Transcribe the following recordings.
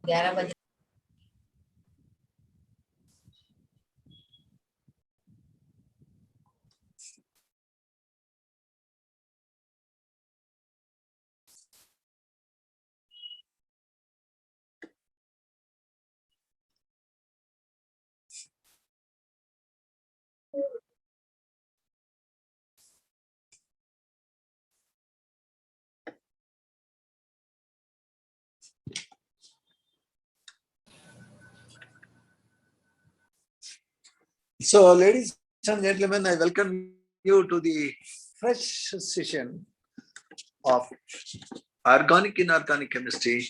11 बजे। So, ladies and gentlemen, I welcome you to the fresh session of Organic Inorganic Chemistry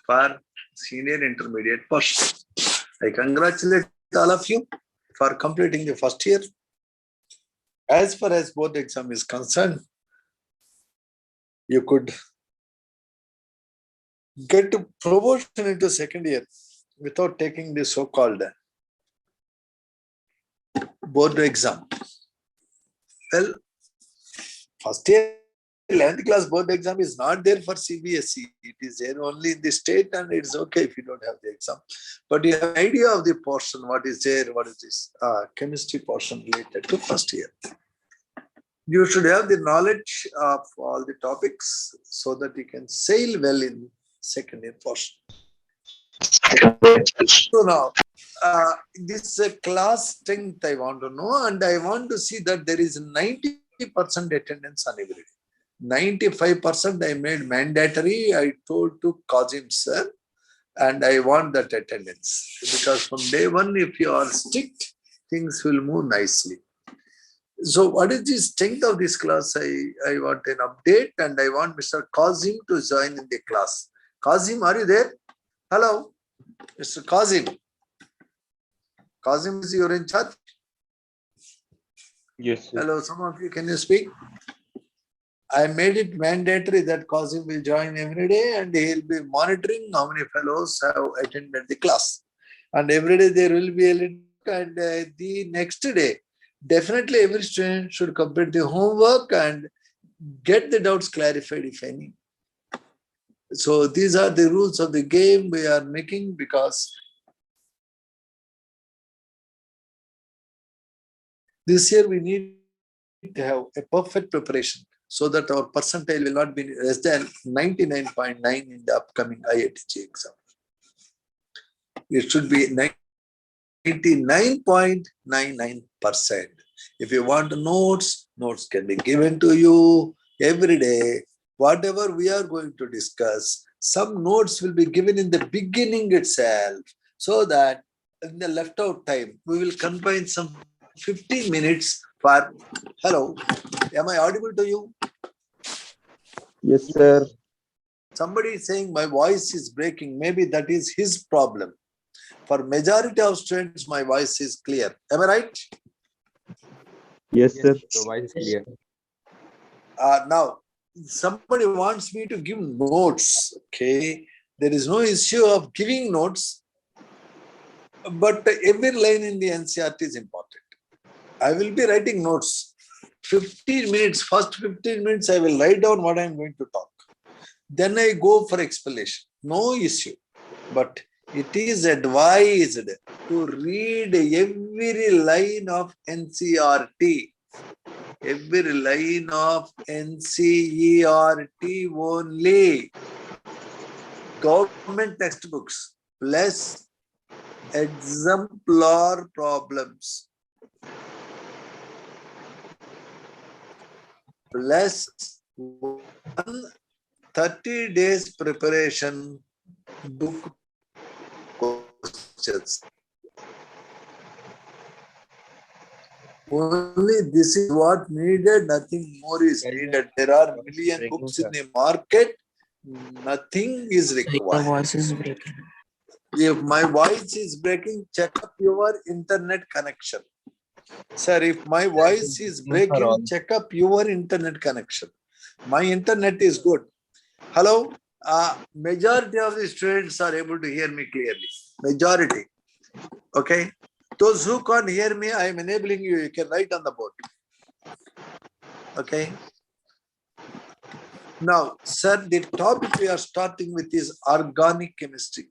for Senior Intermediate portion. I congratulate all of you for completing the first year. As far as board exam is concerned, you could get to promotion into second year without taking the so-called board exam. Well, first year 11th class board exam is not there for CBSE. It is there only in the state, and it's okay if you don't have the exam. But you have an idea of the portion, what is there, what is this chemistry portion related to first year. You should have the knowledge of all the topics so that you can sail well in second year portion. So now, this class strength I want to know, and I want to see that there is 90% attendance on every day. 95% I made mandatory. I told to Kazim sir, and I want that attendance, because from day one, if you are strict, things will move nicely. So what is the strength of this class? I want an update, and I want Mr. Kazim to join in the class. Kazim, are you there? Hello, Mr. Kazim. Kazim, is you in chat? Yes, sir. Hello, some of you, can you speak? I made it mandatory that Kazim will join every day, and he will be monitoring how many fellows have attended the class. And every day there will be a little, and the next day, definitely every student should complete the homework and get the doubts clarified if any. So these are the rules of the game we are making, because this year we need to have a perfect preparation so that our percentile will not be less than 99.9 in the upcoming IITG exam. It should be 99.99%. If you want notes, notes can be given to you every day. Whatever we are going to discuss, some notes will be given in the beginning itself, so that in the left out time, we will combine some 15 minutes for, hello, am I audible to you? Yes, sir. Somebody is saying my voice is breaking. Maybe that is his problem. For majority of students, my voice is clear. Am I right? Yes, sir. Your voice is clear. Now, somebody wants me to give notes. Okay, there is no issue of giving notes, but every line in the NCERT is important. I will be writing notes. 15 minutes, first 15 minutes, I will write down what I am going to talk. Then I go for explanation. No issue. But it is advised to read every line of NCERT. Every line of NCERT only. Government textbooks plus exemplar problems plus 30 days preparation book questions. Only this is what needed, nothing more is needed. There are million books in the market, nothing is required. Your voice is breaking. If my voice is breaking, check up your internet connection. Sir, if my voice is breaking, check up your internet connection. My internet is good. Hello? Majority of the students are able to hear me clearly. Majority. Okay? Those who can't hear me, I am enabling you. You can write on the board. Okay? Now, sir, the topic we are starting with is organic chemistry.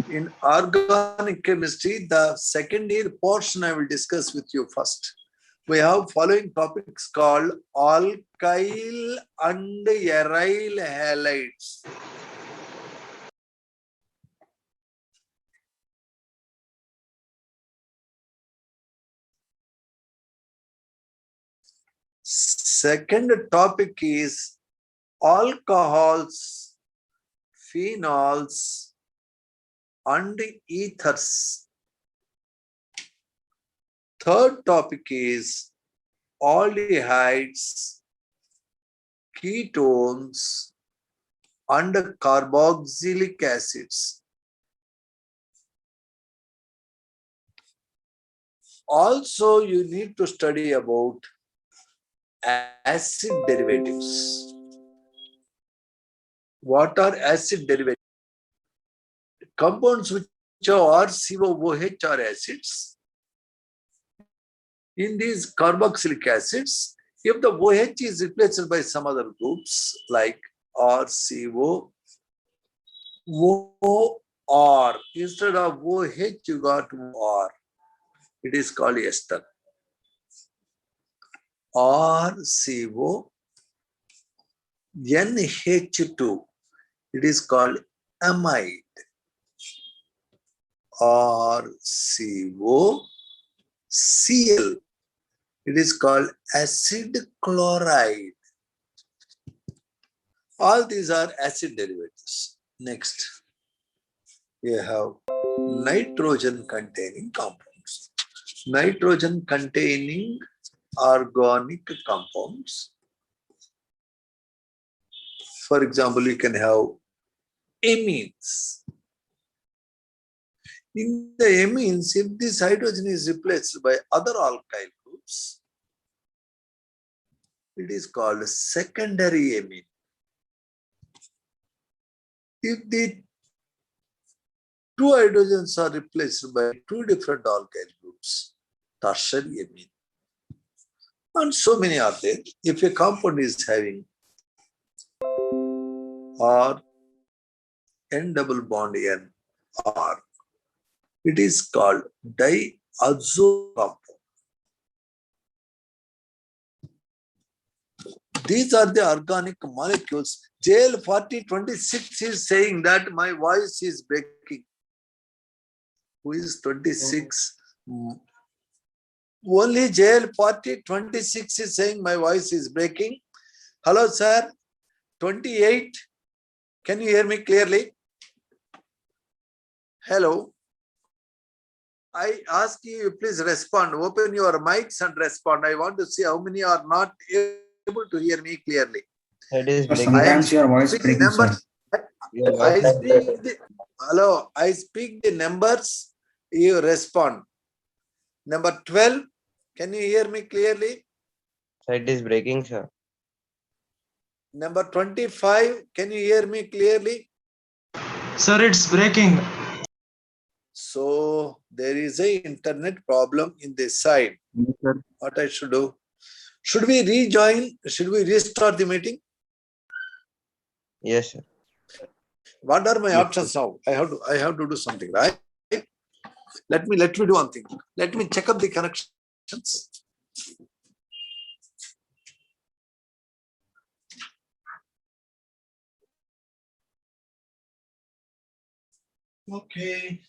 In organic chemistry, the second year portion I will discuss with you first. We have following topics called alkyl and aryl halides. Second topic is alcohols, phenols, and ethers. Third topic is aldehydes, ketones, and carboxylic acids. Also, you need to study about acid derivatives. What are acid derivatives? Compounds which are COOH are acids. In these carboxylic acids, if the OH is replaced by some other groups like RCO, OR, instead of OH you got OR. It is called ester. RCO, NH2, it is called amide. RCO, Cl, it is called acid chloride. All these are acid derivatives. Next, we have nitrogen containing compounds. Nitrogen containing organic compounds. For example, you can have amines. In the amines, if this hydrogen is replaced by other alkyl groups, it is called secondary amine. If the two hydrogens are replaced by two different alkyl groups, tertiary amine. And so many are there. If a compound is having R, N double bond N, R, it is called diazo compound. These are the organic molecules. JL 4026 is saying that my voice is breaking. Who is 26? Only JL 4026 is saying my voice is breaking. Hello, sir. 28. Can you hear me clearly? Hello. I ask you, please respond. Open your mics and respond. I want to see how many are not able to hear me clearly. It is breaking. Sometimes your voice breaking, sir. I speak the numbers, you respond. Number 12, can you hear me clearly? It is breaking, sir. Number 25, can you hear me clearly? Sir, it's breaking. So there is a internet problem in this side. Yes, sir. What I should do? Should we rejoin? Should we restart the meeting? Yes, sir. What are my options now? I have to do something, right? Let me do one thing. Let me check up the connections. Okay.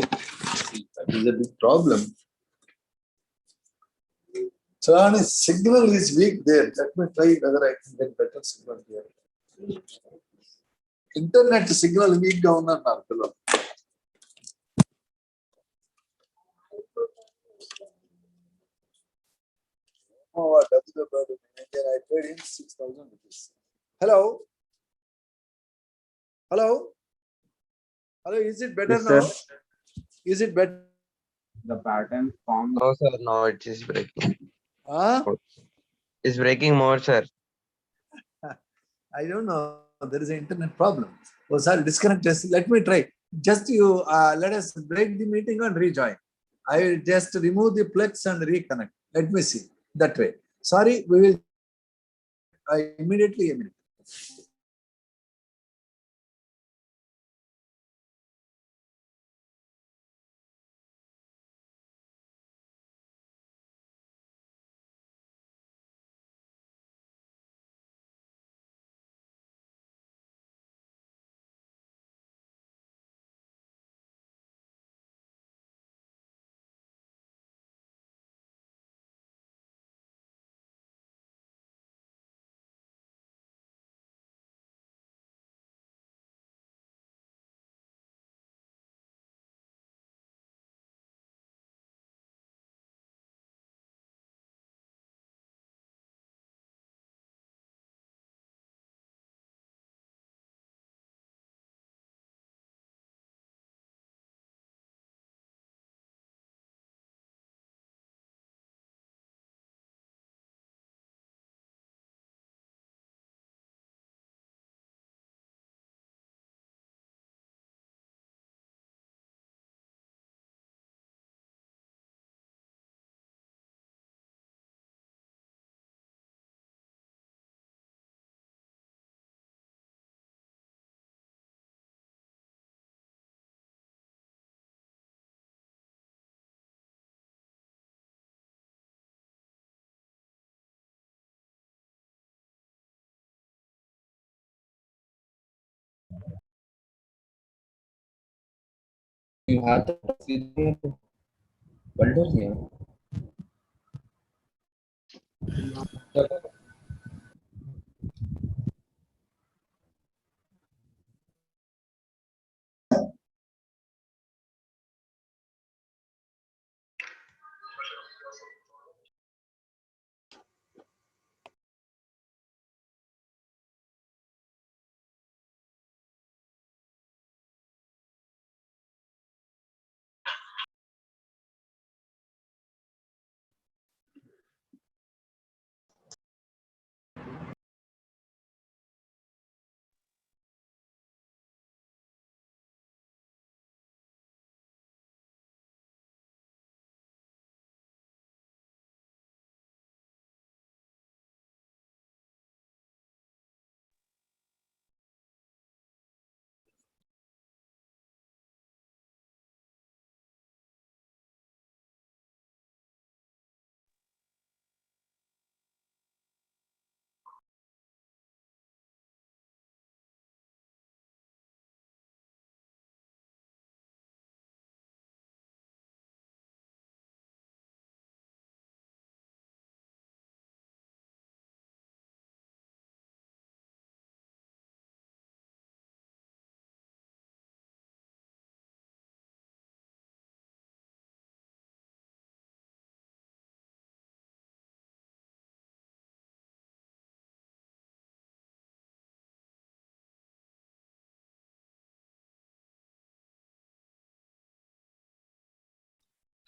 That is a big problem. So signal is weak there. Let me try whether I can get better signal here. Internet signal weak down on Narkala. Oh, I paid him 6,000 rupees. Hello? Hello? Hello, is it better Yes, now? sir. Is it better? The pattern formed. No, sir. No, it is breaking. Huh? It's breaking more, sir. I don't know. There is an internet problem. Oh, sir, disconnect. Just let me try. Just you let us break the meeting and rejoin. I will just remove the plugs and reconnect. Let me see that way. Sorry, we will immediately. You have to bulldoze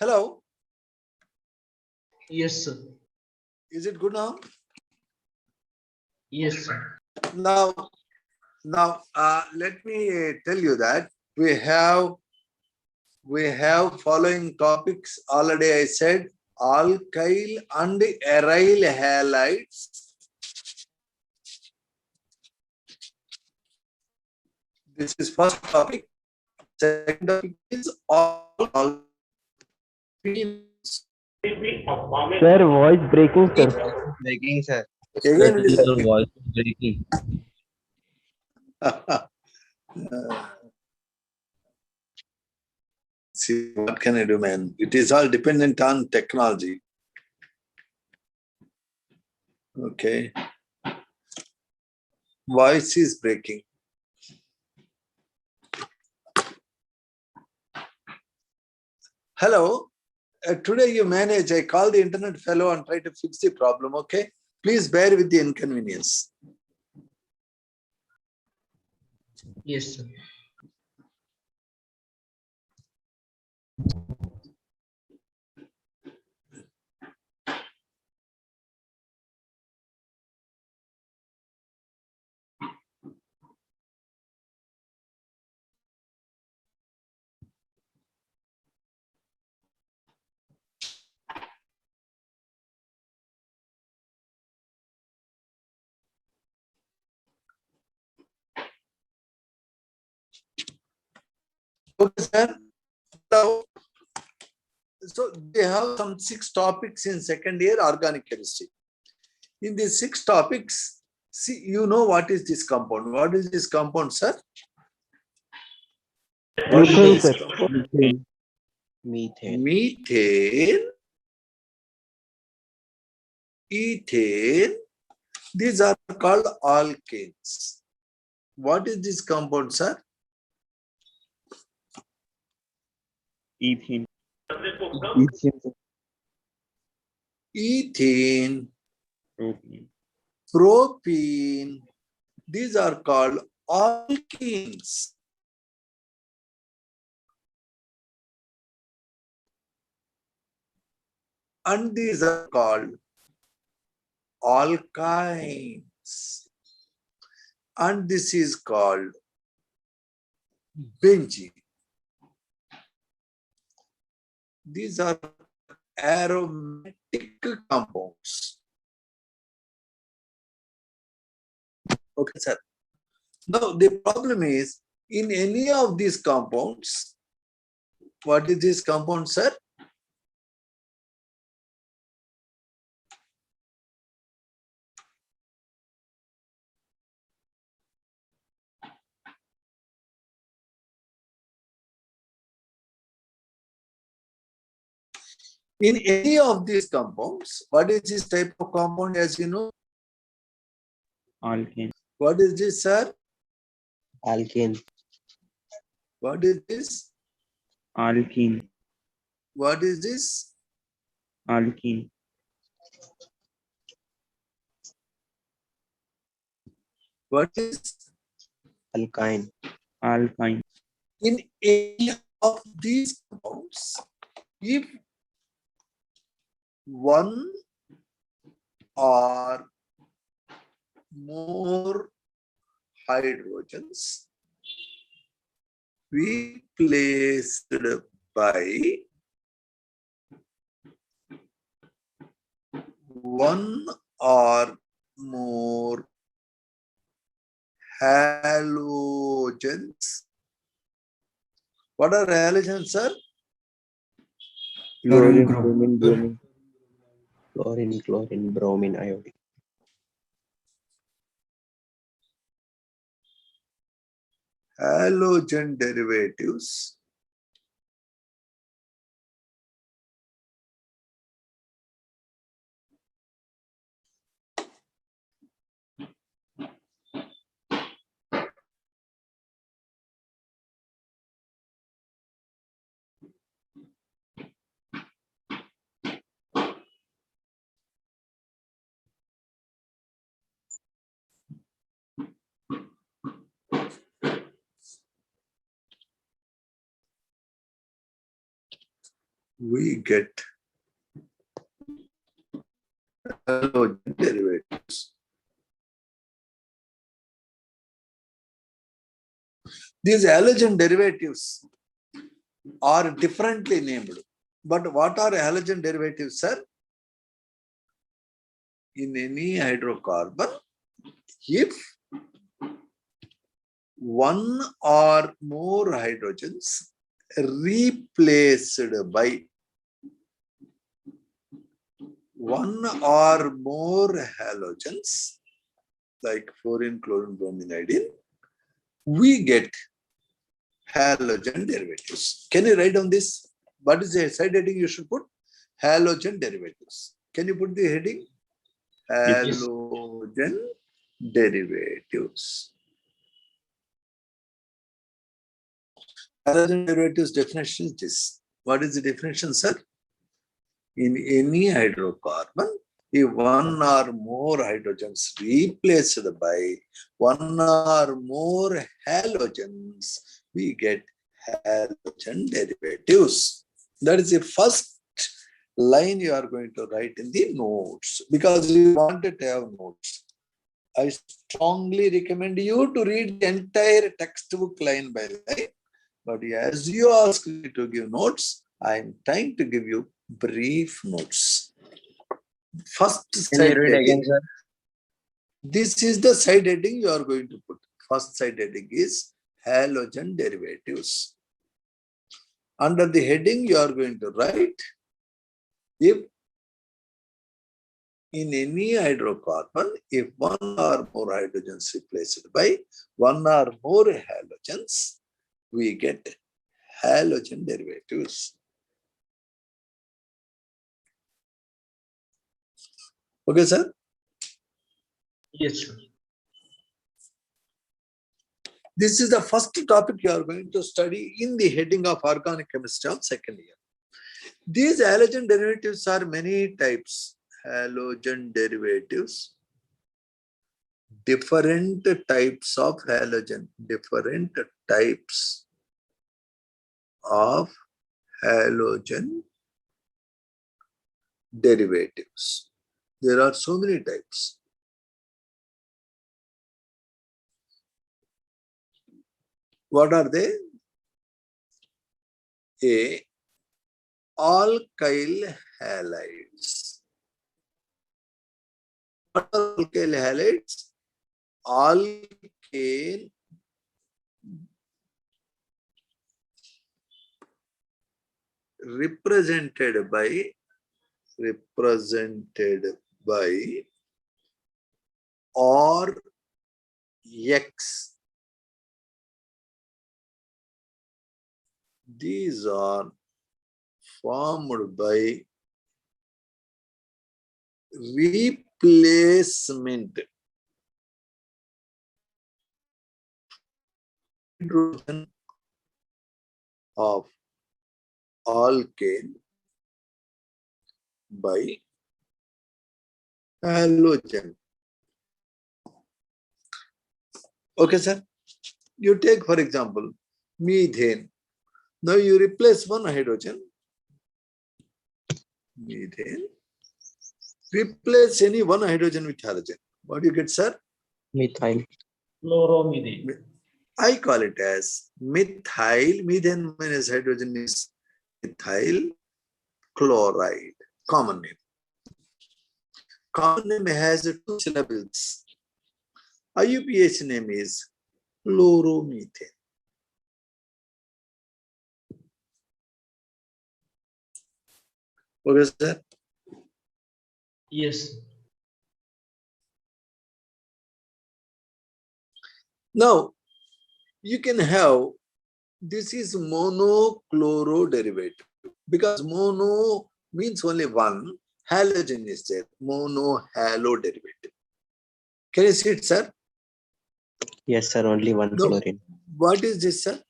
Hello, Yes, sir. is it good now? Yes, sir. Now, let me tell you that we have following topics. Already I said alkyl and aryl halides. This is first topic. Second topic is all. Sir, voice breaking, sir. Breaking, sir. Again, it is Your voice is breaking. See, what can I do, man? It is all dependent on technology. Okay. Voice is breaking. Hello. Today you manage. I call the internet fellow and try to fix the problem. Okay. Please bear with the inconvenience. Yes, sir. Okay, sir. Now, so they have some 6 topics in second year organic chemistry. In these 6 topics, see, you know what is this compound? What is this compound, sir? What is Methane, this sir. compound? Methane. Methane. Methane, ethane, these are called alkanes. What is this compound, sir? Ethane. Ethane, sir. Ethane, Propane. propene, these are called alkenes. And these are called alkynes. And this is called benzene. These are aromatic compounds. Okay, sir. Now, the problem is, in any of these compounds, what is this compound, sir? In any of these compounds, what is this type of compound, as you know? Alkane. What is this, sir? Alkane. What is this? Alkene. What is this? Alkene. What is? Alkyne. Alkyne. In any of these compounds, if one or more hydrogens replaced by one or more halogens. What are halogens, sir? Chlorine, Chlorine, bromine, bromine. Chlorine, bromine, iodine. Halogen derivatives we get halogen derivatives. These halogen derivatives are differently named. But what are halogen derivatives, sir? In any hydrocarbon, if one or more hydrogens replaced by one or more halogens, like fluorine, chlorine, bromine, iodine, we get halogen derivatives. Can you write down this? What is the side heading you should put? Halogen derivatives. Can you put the heading? Yes. Halogen derivatives. Halogen derivatives definition is this. What is the definition, sir? In any hydrocarbon, if one or more hydrogens replaced by one or more halogens, we get halogen derivatives. That is the first line you are going to write in the notes, because you wanted to have notes. I strongly recommend you to read the entire textbook line by line. But as you ask me to give notes, I am trying to give you brief notes. First Can you side read again, heading. sir? This is the side heading you are going to put. First side heading is halogen derivatives. Under the heading, you are going to write if in any hydrocarbon, if one or more hydrogens replaced by one or more halogens, we get halogen derivatives. Okay, sir? Yes, sir. This is the first topic you are going to study in the heading of organic chemistry of second year. These halogen derivatives are many types. Halogen derivatives, different types of halogen, different types of halogen derivatives. There are so many types. What are they? A, alkyl halides. What are alkyl halides? Alkane represented by or X. These are formed by replacement hydrogen of alkane by halogen. Okay, sir. You take, for example, methane. Now you replace one hydrogen. Methane. Replace any one hydrogen with halogen. What do you get, sir? Methyl. Chloromethane. I call it as methyl. Methane minus hydrogen is methyl chloride. Common name. Common name has 2 syllables. IUPAC name is chloromethane. Okay, sir? Yes. Now, you can have, this is monochloro derivative. Because mono means only one, halogen is there. Mono-halo derivative. Can you see it, sir? Yes, sir. Only one No. chlorine. What is this, sir?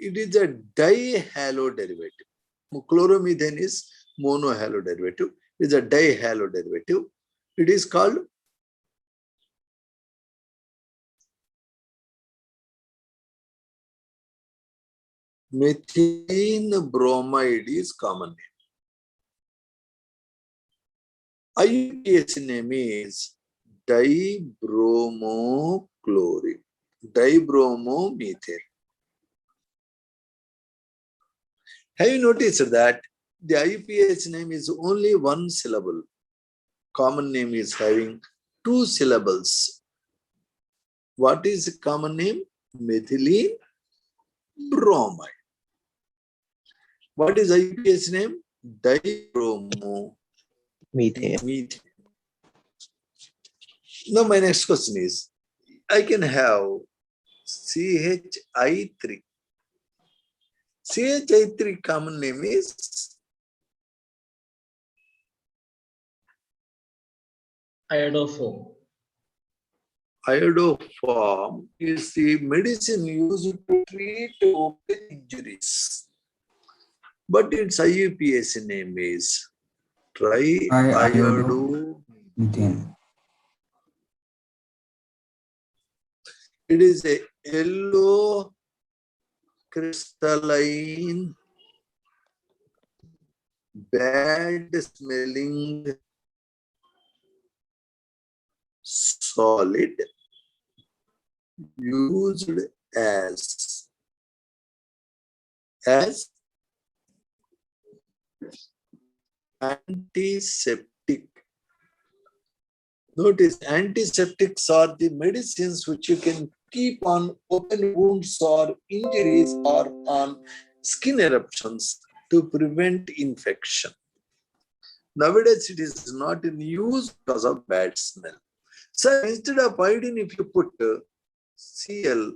It is a dihalo derivative. Chloromethane is monohalo derivative. It is a dihalo derivative. It is called methane bromide is common name. IUPAC name is dibromochlorine, dibromomethane. Have you noticed that the IUPAC name is only one syllable? Common name is having 2 syllables. What is the common name? Methylene bromide. What is IUPAC name? Dibromomethane. Methane. Now my next question is, I can have CHI3. CHI3 common name is Iodoform. iodoform is the medicine used to treat open injuries. But its IUPAC name is triiodomethane. It is a yellow crystalline, bad smelling solid used as antiseptic. Notice, antiseptics are the medicines which you can keep on open wounds or injuries or on skin eruptions to prevent infection. Nowadays, it is not in use because of bad smell. So instead of iodine, if you put Cl,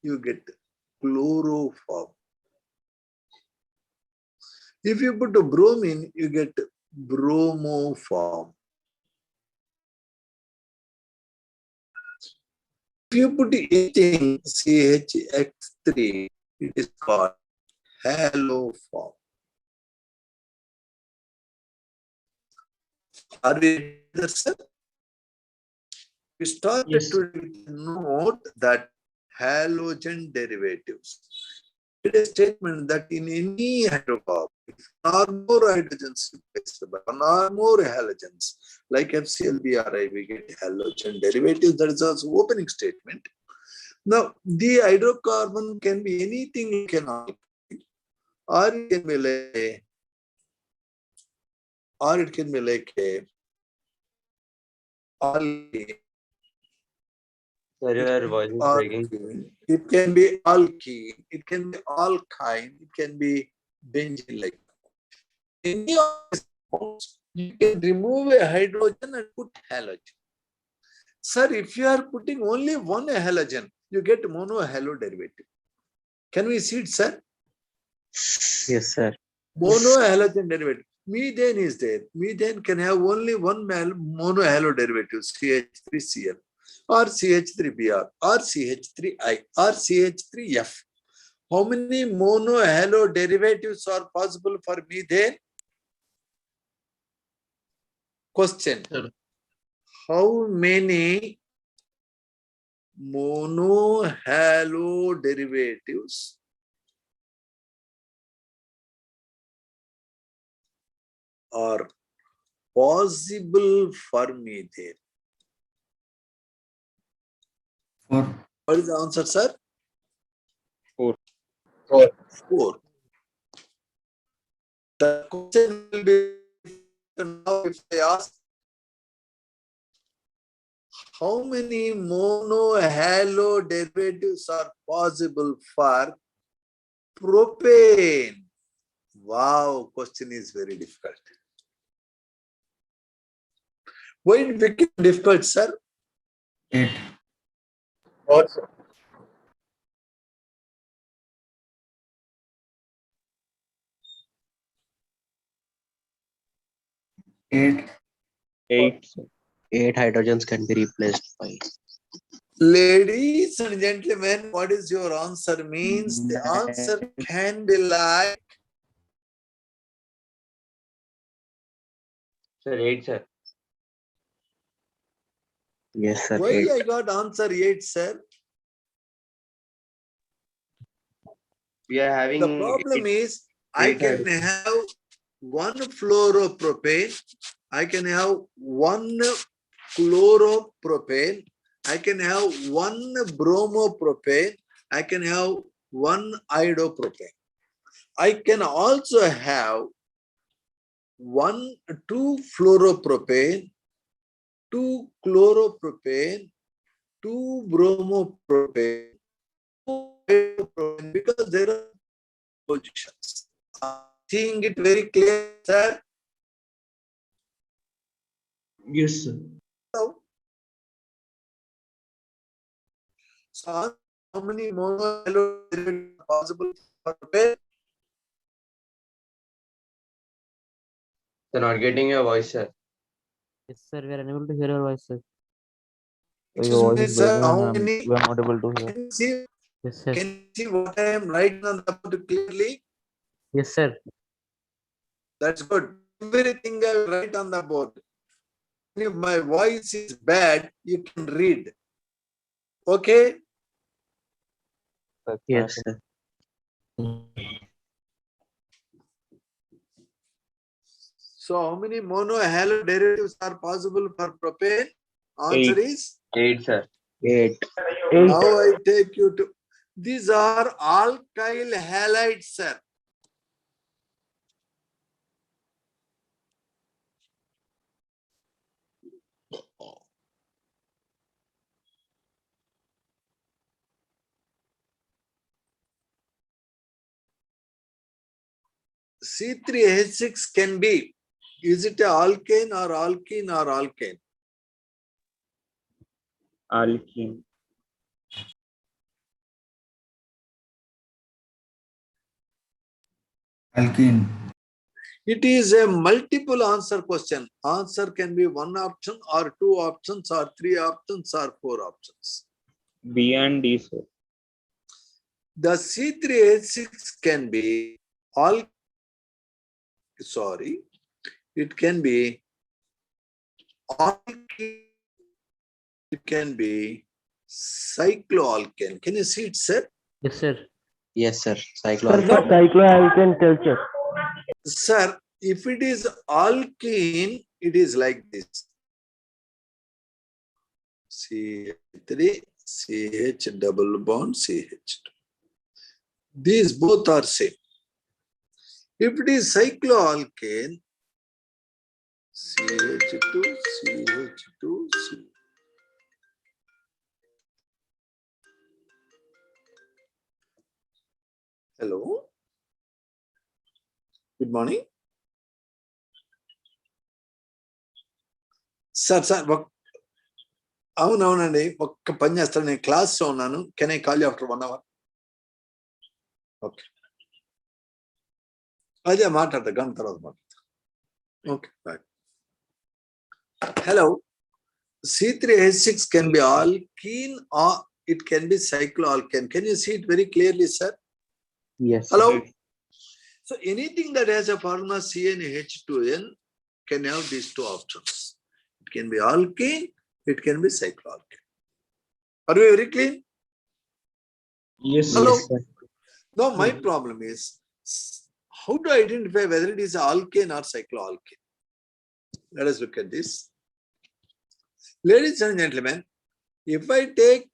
you get chloroform. If you put bromine, you get bromoform. If you put anything CHX3, it is called haloform. Are we there, sir? We started Yes. to note that halogen derivatives. It is a statement that in any hydrocarbon, if one or more hydrogens replaced by one or more halogens, like FClBri, we get halogen derivatives. That is also opening statement. Now, the hydrocarbon can be anything like an alkyl, or it can be like, or it can be like a alkene. Sir, your voice is breaking. Alkene. It can be alkene, it can be alkyne, it can be benzene like. Any of these compounds, you can remove a hydrogen and put halogen. Sir, if you are putting only one halogen, you get monohalo derivative. Can we see it, sir? Yes, sir. Monohalogen derivative. Methane is there. Methane can have only one monohalo derivative, CH3Cl, or CH3Br, or CH3I, or CH3F. How many monohalo derivatives are possible for methane? Question. Sir. How many monohalo derivatives are possible for methane? Four. What is the answer, sir? 4. 4. The question will be now if I ask how many monohalo derivatives are possible for propane? Wow, question is very difficult. Why it became difficult, sir? 8. Also. 8. 8. 8 hydrogens can be replaced by. Ladies and gentlemen, what is your answer means? The answer can be like Sir, 8, sir. Yes, sir. why 8. I got answer 8, sir? We are having The problem is I eight can hydrogen. have one fluoropropane, I can have one chloropropane, I can have one bromopropane, I can have one iodopropane. I can also have 2 fluoropropane, 2 chloropropane, 2 bromopropane, 2 iodopropane, because there are positions. Seeing it very clear, sir. Yes, sir. So how many monohalo derivatives are possible for propane? Sir, not getting your voice, sir. Yes, sir. We are unable to hear your voice, sir. Excuse Your voice me, is sir. breaking How and many? we are not able to hear. Can you see? Yes, sir. Can you see what I am writing on the board clearly? Yes, sir. That's good. Everything I will write on the board. If my voice is bad, you can read. Okay? Yes, sir. So how many monohalo derivatives are possible for propane? Answer 8. is 8, sir. 8. now I take you to these are alkyl halides, sir. C3H6 can be, is it a alkane or alkene or alkane? Alkene. Alkene. It is a multiple answer question. Answer can be one option or two options or three options or four options. B and D, sir. The C3H6 can be it can be alkene, it can be cycloalkane. Can you see it, sir? Yes, sir. Yes, sir. Sir, Cycloalkane. cycloalkane culture. Sir, if it is alkene, it is like this. CH3, CH double bond, CH2. These both are same. If it is cycloalkane, CH2, CH2, C. Hello. Good morning. Sir, అవునవునండి ఒక్క పని చేస్తాను నేను క్లాస్లో ఉన్నాను can I call you after 1 hour okay అదే మాట్లాడతా గంట తర్వాత మాట్లాడతా okay bye hello C3H6 can be alkene or it can be cycloalkane. Can you see it very clearly, sir? Yes. Hello. Sir. So anything that has a formula CnH2n can have these two options. It can be alkene, it can be cycloalkane. Are we very clear? Yes, sir. Hello. Yes, sir. Now my problem is how to identify whether it is alkane or cycloalkane. Let us look at this. Ladies and gentlemen, if I take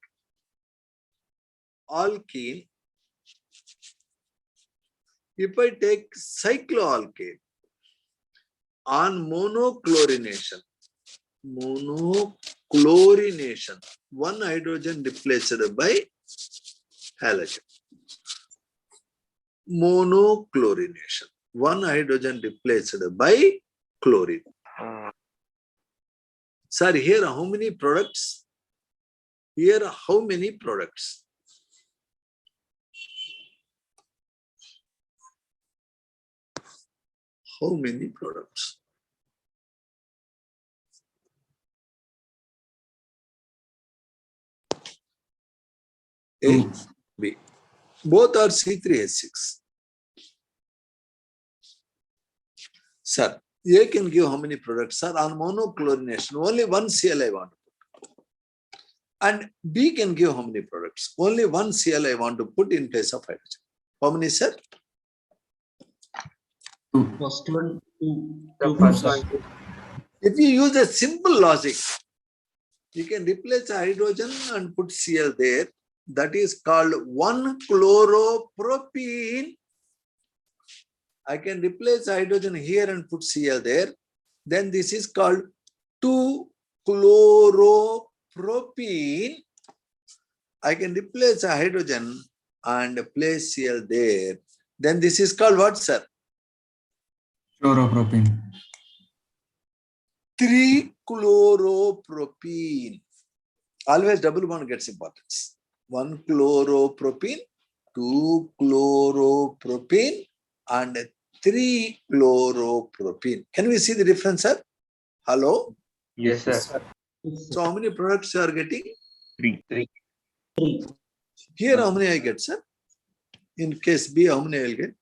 alkene, if I take cycloalkane on monochlorination, one hydrogen replaced by halogen. Monochlorination, one hydrogen replaced by chlorine. Sir, here how many products? Here how many products? How many products? A, B. Both are C3H6. Sir, A can give how many products? Sir, on monochlorination, only one Cl I want to put. And B can give how many products? Only one Cl I want to put in place of hydrogen. How many, sir? First one, two. The Two first plus. one. If you use a simple logic, you can replace hydrogen and put Cl there. That is called 1-chloropropene. I can replace hydrogen here and put Cl there. Then this is called 2-chloropropene. I can replace a hydrogen and place Cl there. Then this is called what, sir? Chloropropene. 3-chloropropene. Always double bond gets importance. 1-chloropropene, 2-chloropropene, and 3-chloropropene. Can we see the difference, sir? Hello? Yes, sir. So how many products you are getting? 3. Here how many I get, sir? In case B, how many I will get?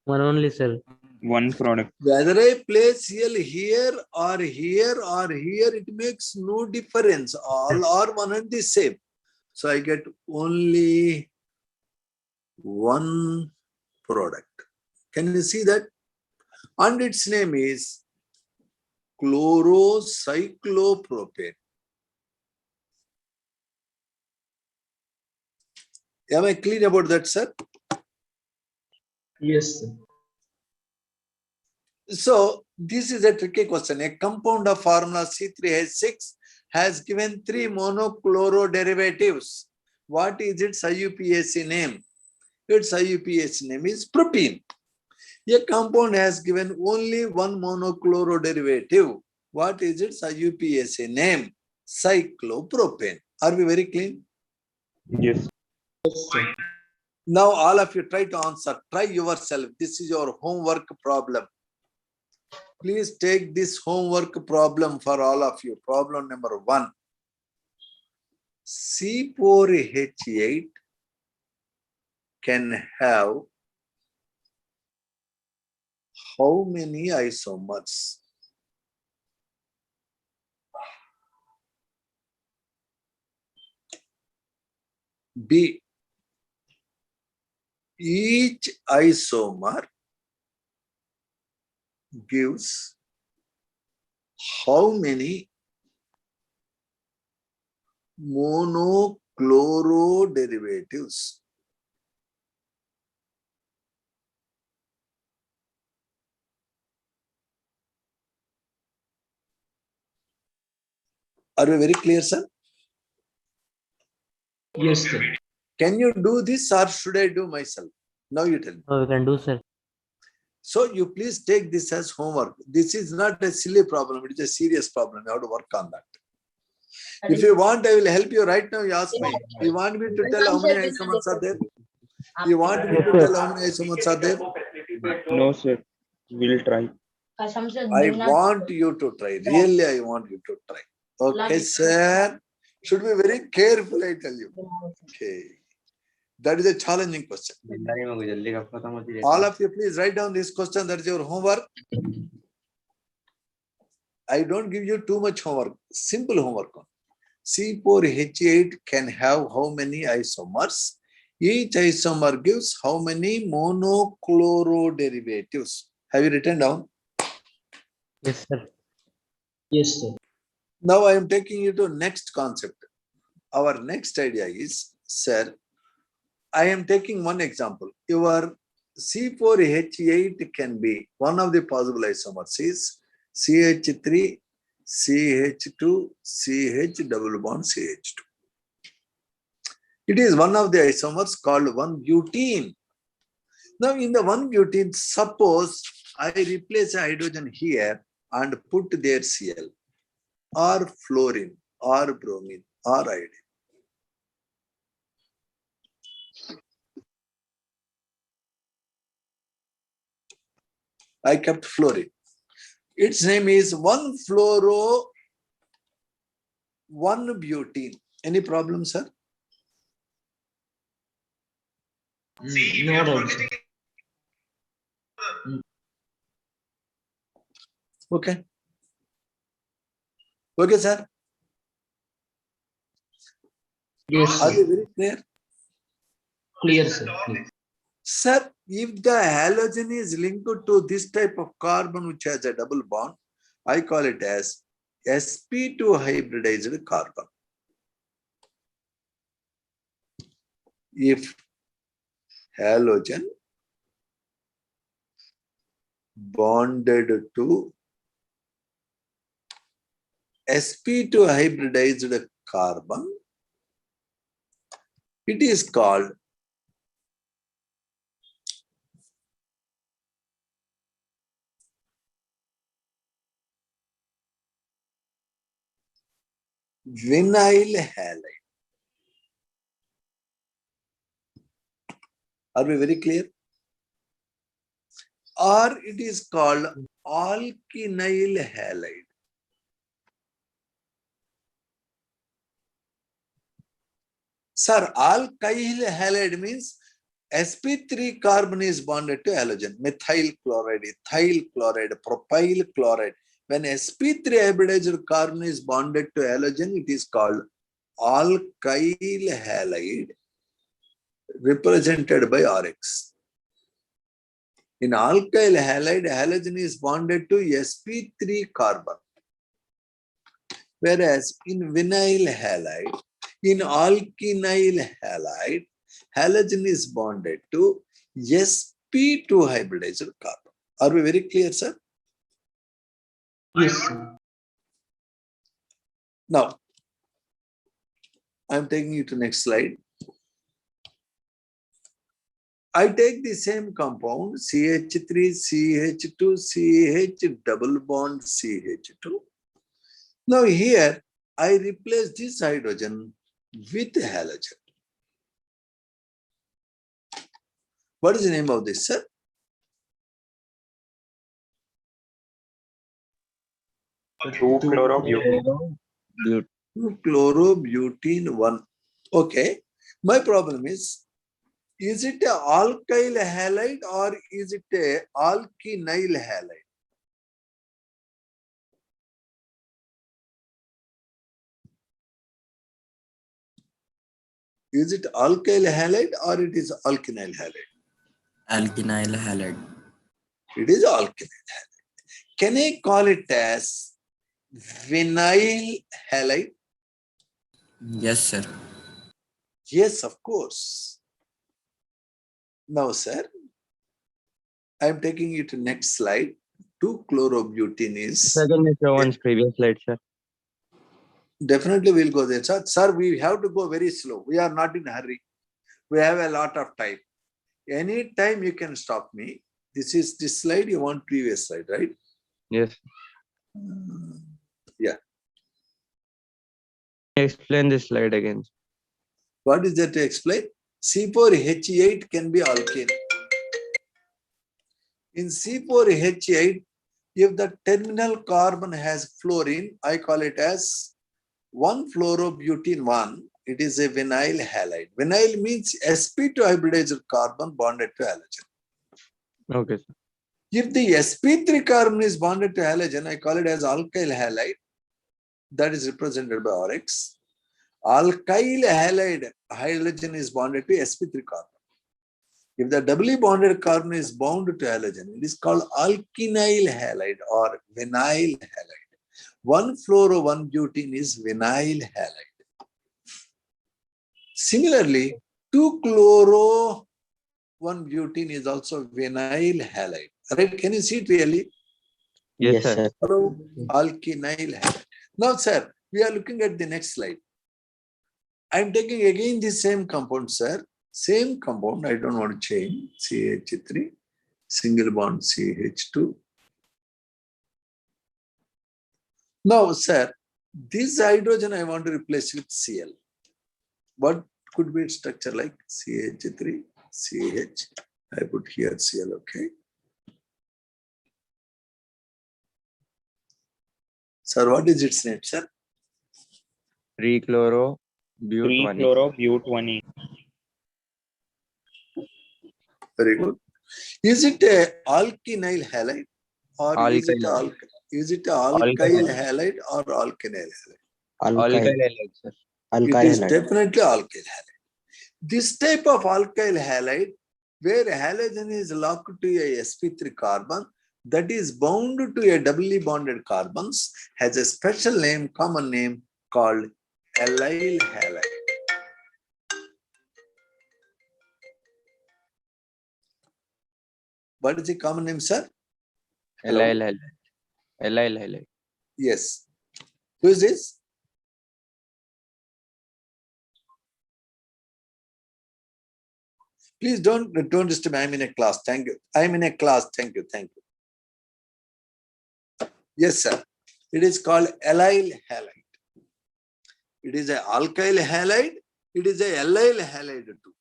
One only, sir. One product. Whether I place Cl here or here or here, it makes no difference. All are one and the same. So I get only one product. Can you see that? And its name is chlorocyclopropane. Am I clear about that, sir? Yes, sir. So this is a tricky question. A compound of formula C3H6 has given 3 monochloro derivatives. What is its IUPAC name? Its IUPAC name is propene. A compound has given only one monochloro derivative. What is its IUPAC name? Cyclopropane. Are we very clean? Yes. Yes, sir. Now all of you try to answer. Try yourself. This is your homework problem. Please take this homework problem for all of you. Problem number 1. C4H8 can have how many isomers? B. Each isomer gives how many monochloro derivatives? Are we very clear, sir? Yes, sir. Can you do this or should I do myself? Now you tell me. Oh, we can do, sir. So you please take this as homework. This is not a silly problem. It is a serious problem. You have to work on that. If you want, I will help you right now. You ask me. You want me to tell how many isomers are there? You want me to tell how many isomers are there? No, sir. We'll try. I want you to try. Really, I want you to try. Okay, sir. Should be very careful, I tell you. Okay. That is a challenging question. All of you, please write down this question. That is your homework. I don't give you too much homework. Simple homework. C4H8 can have how many isomers? Each isomer gives how many monochloro derivatives? Have you written down? Yes, sir. Yes, sir. Now I am taking you to next concept. Our next idea is, sir, I am taking one example. Your C4H8 can be one of the possible isomers is CH3, CH2, CH double bond CH2. It is one of the isomers called 1-butene. Now in the 1-butene, suppose I replace a hydrogen here and put there Cl or fluorine or bromine or iodine. I kept fluorine. Its name is 1-fluoro-1-butene. Any problem, sir? No doubt, sir. Okay. Okay, sir. Yes, Are sir. you very clear? Clear, sir. Clear. Sir, if the halogen is linked to this type of carbon which has a double bond, I call it as sp2 hybridized carbon. If halogen bonded to sp2 hybridized carbon, it is called vinyl halide. Are we very clear? Or it is called alkynyl halide. Sir, alkyl halide means sp3 carbon is bonded to halogen, methyl chloride, ethyl chloride, propyl chloride. When sp3 hybridized carbon is bonded to halogen, it is called alkyl halide, represented by Rx. In alkyl halide, halogen is bonded to sp3 carbon. Whereas in vinyl halide, in alkynyl halide, halogen is bonded to sp2 hybridized carbon. Are we very clear, sir? Yes, sir. Now, I am taking you to next slide. I take the same compound CH3, CH2, CH double bond CH2. Now here I replace this hydrogen with halogen. What is the name of this, sir? Two chlorobutane. 2-chlorobutene 1. Okay. My problem is it a alkyl halide or is it a alkenyl halide? Is it alkyl halide or it is alkenyl halide? Alkenyl halide. It is alkenyl halide. Can I call it as vinyl halide? Yes, sir. Yes, of course. Now, sir, I am taking you to next slide. 2-chlorobutene is Second is the one's previous slide, sir. definitely we'll go there. Sir, we have to go very slow. We are not in a hurry. We have a lot of time. Any time you can stop me. This is this slide you want previous slide, right? Yes. Yeah. Explain this slide again. What is there to explain? C4H8 can be alkane. In C4H8, if the terminal carbon has fluorine, I call it as 1-fluorobutene 1. It is a vinyl halide. Vinyl means sp2 hybridized carbon bonded to halogen. Okay, sir. If the sp3 carbon is bonded to halogen, I call it as alkyl halide. That is represented by RX. Alkyl halide halogen is bonded to sp3 carbon. If the doubly bonded carbon is bound to halogen, it is called alkenyl halide or vinyl halide. 1-fluoro-1-butene is vinyl halide. Similarly, 2-chloro-1-butene is also vinyl halide. Right? Can you see it really? Yes, sir. Hello, alkenyl halide. Now, sir, we are looking at the next slide. I am taking again the same compound, sir. Same compound, I don't want to change. CH3, single bond CH2. Now, sir, this hydrogen I want to replace with Cl. What could be its structure like? CH3, CH. I put here Cl, okay. Sir, what is its name, sir? 3-chloro-butane. 3-chlorobutane. Very good. Is it a alkenyl halide or is it Alkyl. alkyl halide or alkenyl halide? Alkyl Alkyl. halide, sir. It Alkyl is halide. definitely alkyl halide. This type of alkyl halide, where halogen is locked to a sp3 carbon that is bound to a doubly bonded carbons, has a special name, common name called allyl halide. What is the common name, sir? Hello? Allyl halide. Allyl halide. Yes. Who is this? Please don't disturb me. I'm in a class. Thank you. I'm in a class. Thank you. Thank you. Yes, sir. It is called allyl halide. It is a alkyl halide. It is a allyl halide too.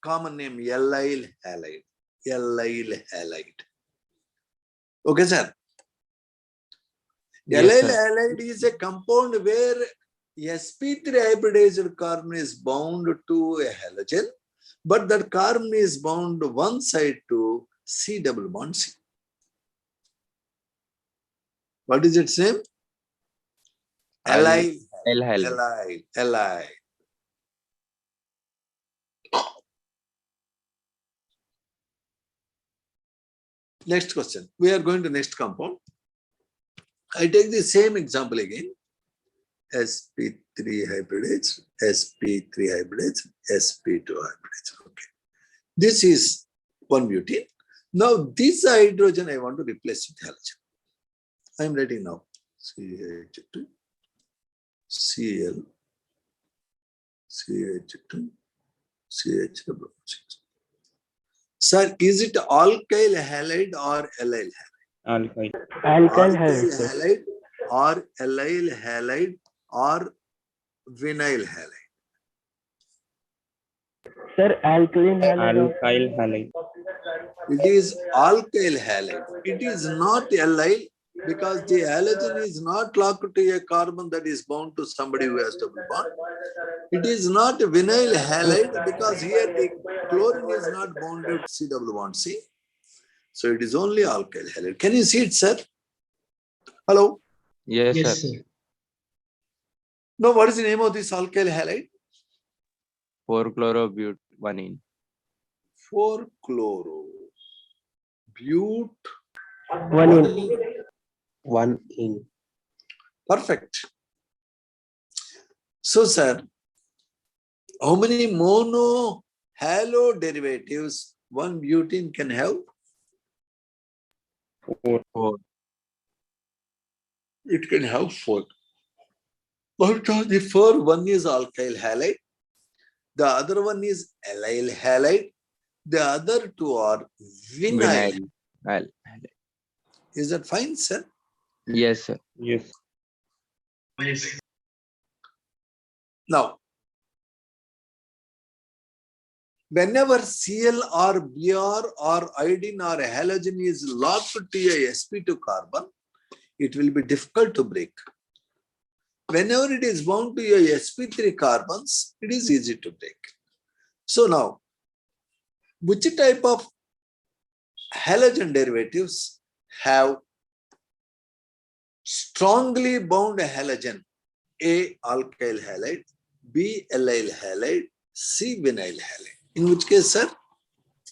Common name allyl halide. Allyl halide. Okay, sir. Yes, Allyl sir. halide is a compound where sp3 hybridized carbon is bound to a halogen, but that carbon is bound one side to C double bond C. What is its name? Allyl. Allyl halide. Allyl. Next question. We are going to next compound. I take the same example again. sp3 hybridized, sp3 hybridized, sp2 hybridized. Okay. This is 1-butene. Now this hydrogen I want to replace with halogen. I am writing now. CH2, Cl, CH2, CH double. Sir, is it alkyl halide or allyl halide? Alkyl. Alkyl Alkyl halide, sir. halide or allyl halide or vinyl halide? Sir, alkaline halide. Alkyl halide. It is alkyl halide. It is not allyl because the halogen is not locked to a carbon that is bound to somebody who has double bond. It is not vinyl halide because here the chlorine is not bonded to C double bond C. So it is only alkyl halide. Can you see it, sir? Hello? Yes, Yes, sir. sir. Now, what is the name of this alkyl halide? 4-chlorobutane. 4-chloro. But. One in. 1 in. Perfect. So, sir, how many mono halo derivatives one butene can have? 4. It can have 4. Because the 4, one is alkyl halide, the other one is allyl halide, the other 2 are vinyl. Vinyl. Is that fine, sir? Yes, sir. Yes. Yes. Now, whenever Cl or Br or iodine or halogen is locked to a sp2 carbon, it will be difficult to break. Whenever it is bound to a sp3 carbons, it is easy to break. So now, which type of halogen derivatives have strongly bound halogen? A, alkyl halide, B, allyl halide, C, vinyl halide. In which case, sir?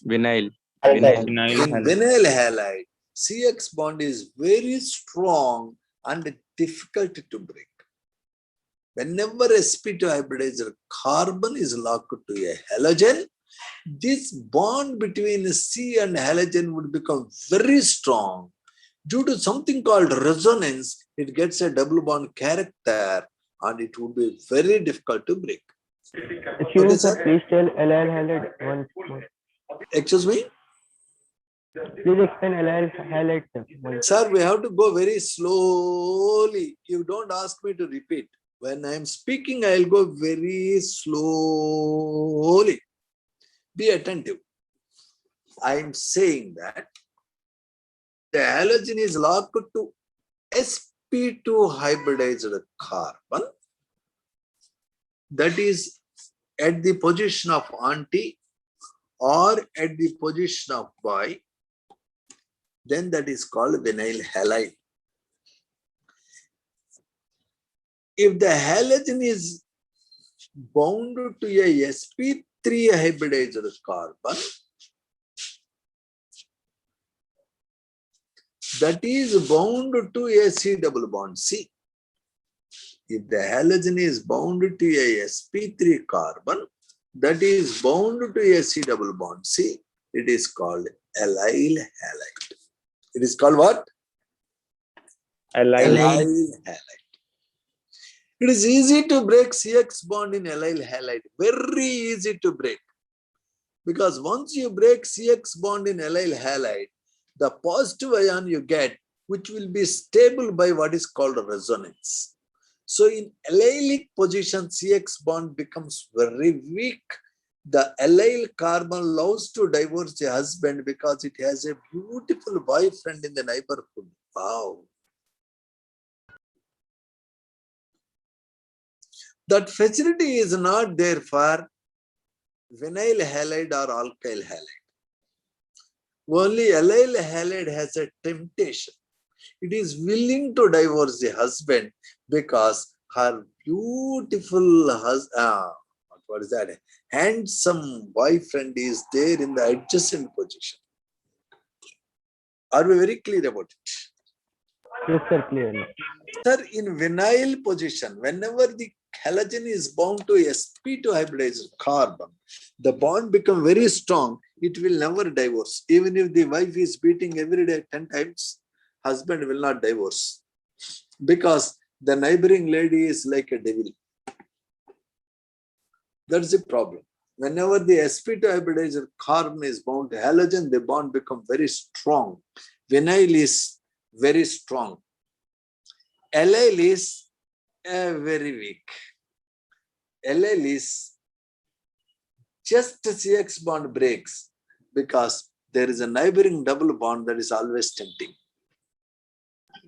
Vinyl. Alkyl. Vinyl In halide. vinyl halide, CX bond is very strong and difficult to break. Whenever sp2 hybridizer carbon is locked to a halogen, this bond between C and halogen would become very strong. Due to something called resonance, it gets a double bond character and it would be very difficult to break. Excuse me, Okay, sir. sir. Please tell allyl halide once more. Excuse me? Please explain allyl halide, sir. Once. Sir, we have to go very slowly. You don't ask me to repeat. When I am speaking, I will go very slowly. Be attentive. I am saying that the halogen is locked to sp2 hybridized carbon. That is at the position of anti or at the position of Y. Then that is called vinyl halide. If the halogen is bound to a sp3 hybridized carbon, that is bound to a C double bond C. If the halogen is bound to a sp3 carbon, that is bound to a C double bond C, it is called allyl halide. It is called what? Allyl. Allyl halide. It is easy to break CX bond in allyl halide. Very easy to break. Because once you break CX bond in allyl halide, the positive ion you get, which will be stable by what is called resonance. So in allylic position, CX bond becomes very weak. The allyl carbon loves to divorce the husband because it has a beautiful boyfriend in the neighborhood. Wow. That facility is not there for vinyl halide or alkyl halide. Only allyl halide has a temptation. It is willing to divorce the husband because her beautiful what is that? Handsome boyfriend is there in the adjacent position. Are we very clear about it? Yes, sir. Clearly. Sir, in vinyl position, whenever the halogen is bound to sp2 hybridized carbon, the bond becomes very strong. It will never divorce. Even if the wife is beating every day 10 times, husband will not divorce. Because the neighboring lady is like a devil. That's the problem. Whenever the sp2 hybridized carbon is bound to halogen, the bond become very strong. Vinyl is very strong. Allyl is very weak. Allyl is just CX bond breaks because there is a neighboring double bond that is always tempting.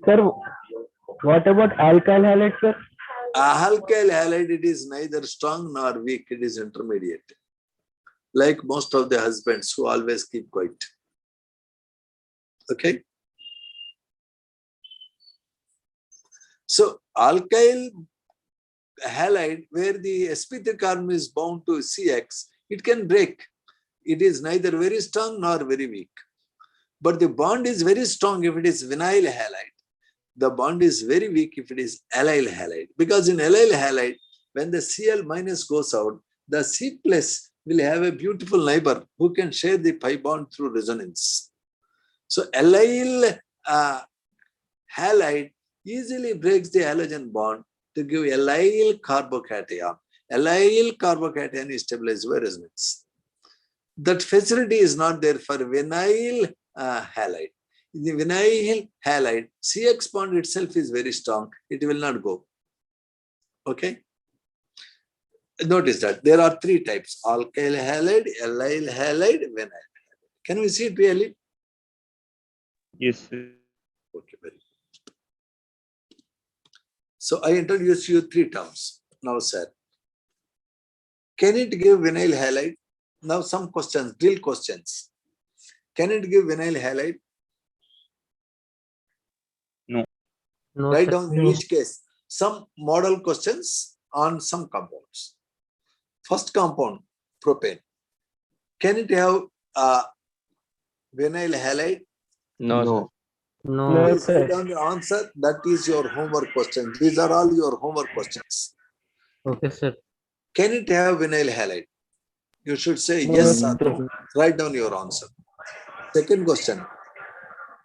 Sir, what about alkyl halide, sir? Alkyl halide, it is neither strong nor weak, it is intermediate. Like most of the husbands who always keep quiet. Okay? So, alkyl halide, where the sp3 carbon is bound to CX, it can break. It is neither very strong nor very weak. But the bond is very strong if it is vinyl halide. The bond is very weak if it is allyl halide. Because in allyl halide, when the Cl minus goes out, the C plus will have a beautiful neighbor who can share the pi bond through resonance. So allyl halide easily breaks the halogen bond to give allyl carbocation. Allyl carbocation is stabilized by resonance. That facility is not there for vinyl halide. In the vinyl halide, CX bond itself is very strong. It will not go. Okay? Notice that there are three types: alkyl halide, allyl halide, vinyl halide. Can we see it really? Yes, sir. Okay, very good. So I introduce you three terms. Now, sir, can it give vinyl halide? Now some questions, drill questions. Can it give vinyl halide? No. No, Write sir. down each case. Some model questions on some compounds. First compound, propane. Can it have vinyl halide? No, sir. No. No, Please sir. write down the answer. That is your homework question. These are all your homework questions. Okay, sir. Can it have vinyl halide? You should say No, yes or sir. no. Write down your answer. Second question.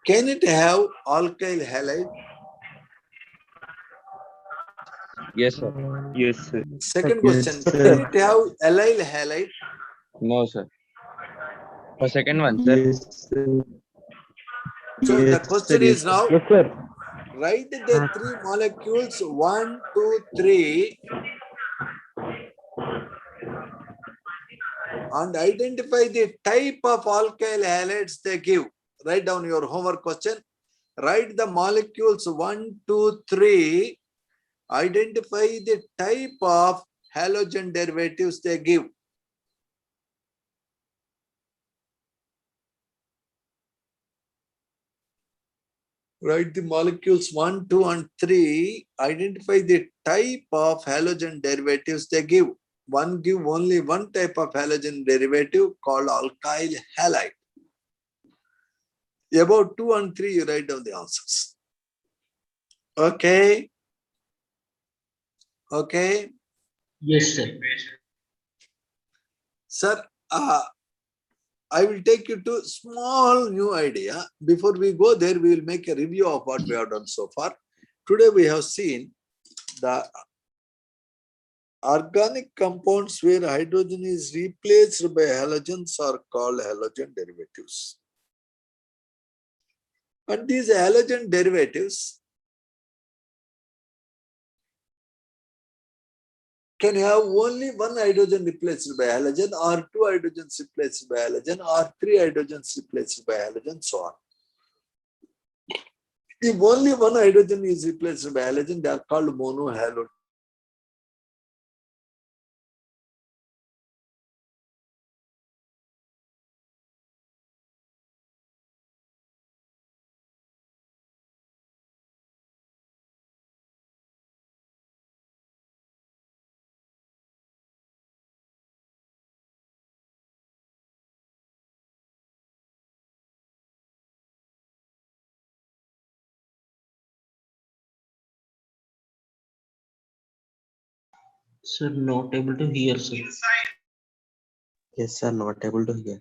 Can it have alkyl halide? Yes, sir. Yes, sir. Second Yes, question. sir. Can it have allyl halide? No, sir. For second one, sir. Yes, sir. So the Yes, question sir. is now, Yes, sir. write the three molecules 1, 2, 3 and identify the type of alkyl halides they give. Write down your homework question. Write the molecules 1, 2, 3. Identify the type of halogen derivatives they give. Write the molecules 1, 2, and 3. Identify the type of halogen derivatives they give. One give only one type of halogen derivative called alkyl halide. About 2 and 3, you write down the answers. Okay. Okay. Yes, sir. Sir, I will take you to small new idea. Before we go there, we will make a review of what we have done so far. Today we have seen the organic compounds where hydrogen is replaced by halogens are called halogen derivatives. And these halogen derivatives can have only one hydrogen replaced by halogen, or two hydrogens replaced by halogen, or three hydrogens replaced by halogen, so on. If only one hydrogen is replaced by halogen, they are called monohalogen. Sir, not able to hear, sir. Yes, sir. Not able to hear.